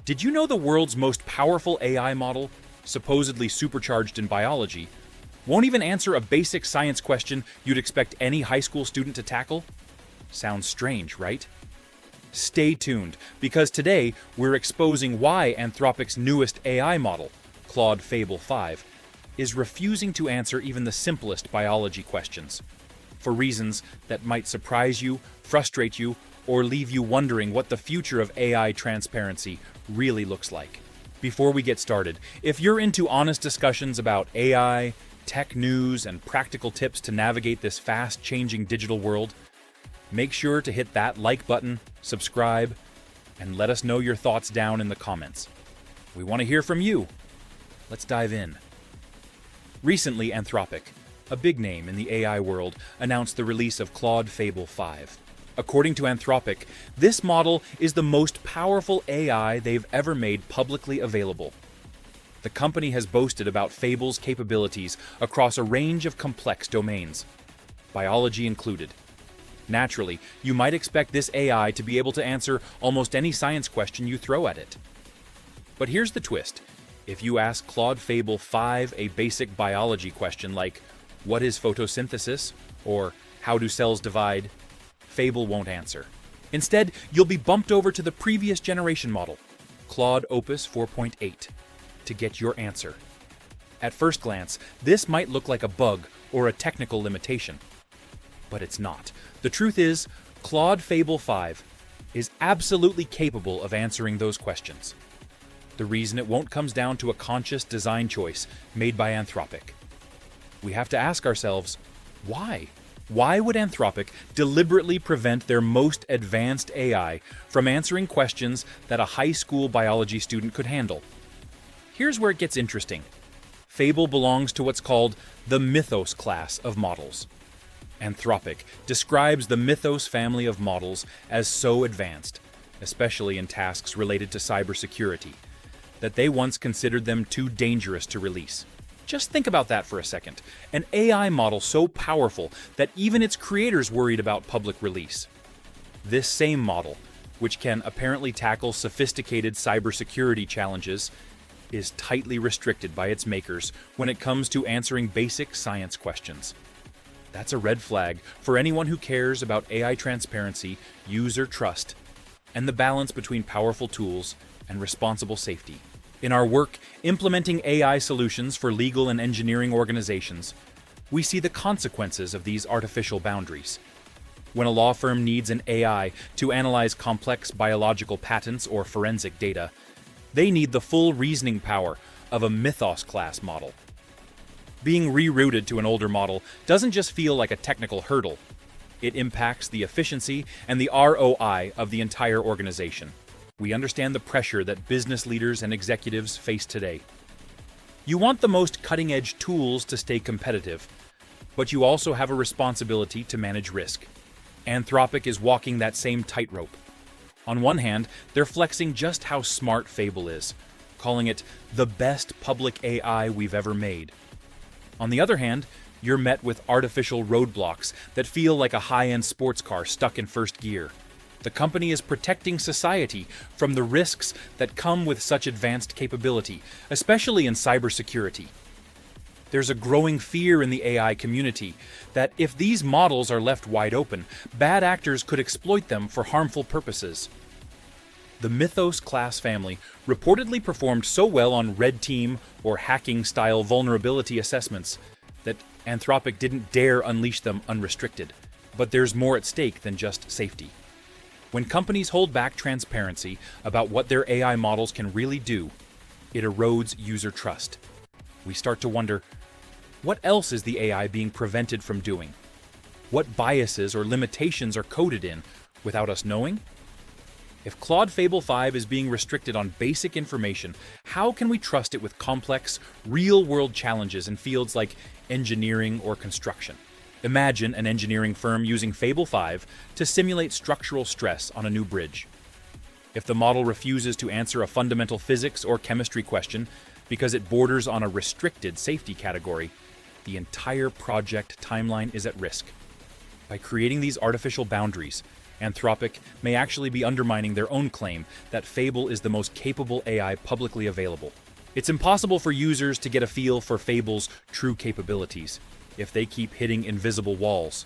Did you know the world's most powerful AI model, supposedly supercharged in biology, won't even answer a basic science question you'd expect any high school student to tackle? Sounds strange, right? Stay tuned, because today we're exposing why Anthropic's newest AI model, Claude Fable 5, is refusing to answer even the simplest biology questions, for reasons that might surprise you, frustrate you, or leave you wondering what the future of AI transparency really looks like. Before we get started, if you're into honest discussions about AI, tech news, and practical tips to navigate this fast-changing digital world, make sure to hit that like button, subscribe, and let us know your thoughts down in the comments. We want to hear from you. Let's dive in. Recently, Anthropic, a big name in the AI world, announced the release of Claude Fable 5. According to Anthropic, this model is the most powerful AI they've ever made publicly available. The company has boasted about Fable's capabilities across a range of complex domains, biology included. Naturally, you might expect this AI to be able to answer almost any science question you throw at it. But here's the twist. If you ask Claude Fable 5 a basic biology question like, "What is photosynthesis?" or "How do cells divide?" Fable won't answer. Instead, you'll be bumped over to the previous generation model, Claude Opus 4.8, to get your answer. At first glance, this might look like a bug or a technical limitation, but it's not. The truth is, Claude Fable 5 is absolutely capable of answering those questions. The reason it won't comes down to a conscious design choice made by Anthropic. We have to ask ourselves, why? Why would Anthropic deliberately prevent their most advanced AI from answering questions that a high school biology student could handle? Here's where it gets interesting. Fable belongs to what's called the Mythos class of models. Anthropic describes the Mythos family of models as so advanced, especially in tasks related to cybersecurity, that they once considered them too dangerous to release. Just think about that for a second. An AI model so powerful that even its creators worried about public release. This same model, which can apparently tackle sophisticated cybersecurity challenges, is tightly restricted by its makers when it comes to answering basic science questions. That's a red flag for anyone who cares about AI transparency, user trust, and the balance between powerful tools and responsible safety. In our work implementing AI solutions for legal and engineering organizations, we see the consequences of these artificial boundaries. When a law firm needs an AI to analyze complex biological patents or forensic data, they need the full reasoning power of a Mythos-class model. Being rerouted to an older model doesn't just feel like a technical hurdle. It impacts the efficiency and the ROI of the entire organization. We understand the pressure that business leaders and executives face today. You want the most cutting-edge tools to stay competitive, but you also have a responsibility to manage risk. Anthropic is walking that same tightrope. On one hand, they're flexing just how smart Fable is, calling it the best public AI we've ever made. On the other hand, you're met with artificial roadblocks that feel like a high-end sports car stuck in first gear. The company is protecting society from the risks that come with such advanced capability, especially in cybersecurity. There's a growing fear in the AI community that if these models are left wide open, bad actors could exploit them for harmful purposes. The Mythos class family reportedly performed so well on red team or hacking-style vulnerability assessments that Anthropic didn't dare unleash them unrestricted. But there's more at stake than just safety. When companies hold back transparency about what their AI models can really do, it erodes user trust. We start to wonder, what else is the AI being prevented from doing? What biases or limitations are coded in without us knowing? If Claude Fable 5 is being restricted on basic information, how can we trust it with complex, real-world challenges in fields like engineering or construction? Imagine an engineering firm using Fable 5 to simulate structural stress on a new bridge. If the model refuses to answer a fundamental physics or chemistry question because it borders on a restricted safety category, the entire project timeline is at risk. By creating these artificial boundaries, Anthropic may actually be undermining their own claim that Fable is the most capable AI publicly available. It's impossible for users to get a feel for Fable's true capabilities if they keep hitting invisible walls.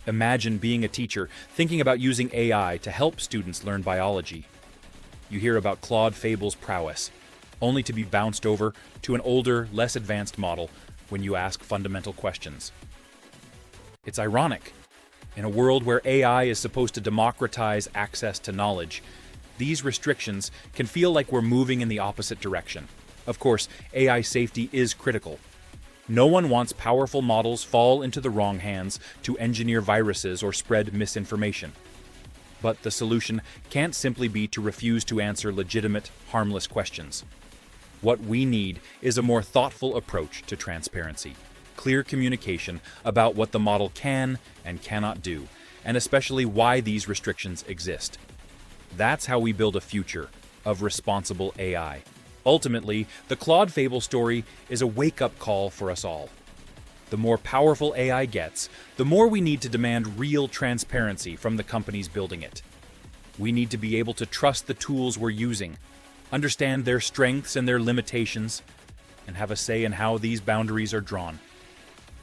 Imagine being a teacher thinking about using AI to help students learn biology. You hear about Claude Fable's prowess, only to be bounced over to an older, less advanced model when you ask fundamental questions. It's ironic. In a world where AI is supposed to democratize access to knowledge, these restrictions can feel like we're moving in the opposite direction. Of course, AI safety is critical. No one wants powerful models fall into the wrong hands to engineer viruses or spread misinformation. But the solution can't simply be to refuse to answer legitimate, harmless questions. What we need is a more thoughtful approach to transparency, clear communication about what the model can and cannot do, and especially why these restrictions exist. That's how we build a future of responsible AI. Ultimately, the Claude Fable story is a wake-up call for us all. The more powerful AI gets, the more we need to demand real transparency from the companies building it. We need to be able to trust the tools we're using, understand their strengths and their limitations, and have a say in how these boundaries are drawn.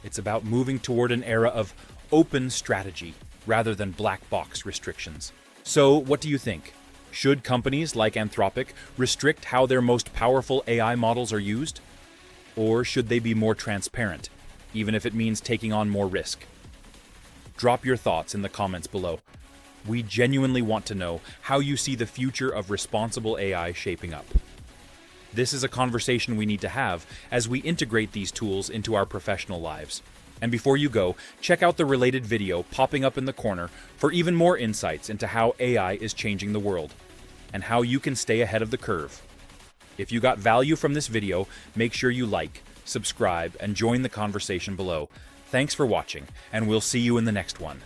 It's about moving toward an era of open strategy rather than black box restrictions. So, what do you think? Should companies like Anthropic restrict how their most powerful AI models are used? Or should they be more transparent, even if it means taking on more risk? Drop your thoughts in the comments below. We genuinely want to know how you see the future of responsible AI shaping up. This is a conversation we need to have as we integrate these tools into our professional lives. And before you go, check out the related video popping up in the corner for even more insights into how AI is changing the world and how you can stay ahead of the curve. If you got value from this video, make sure you like, subscribe, and join the conversation below. Thanks for watching, and we'll see you in the next one.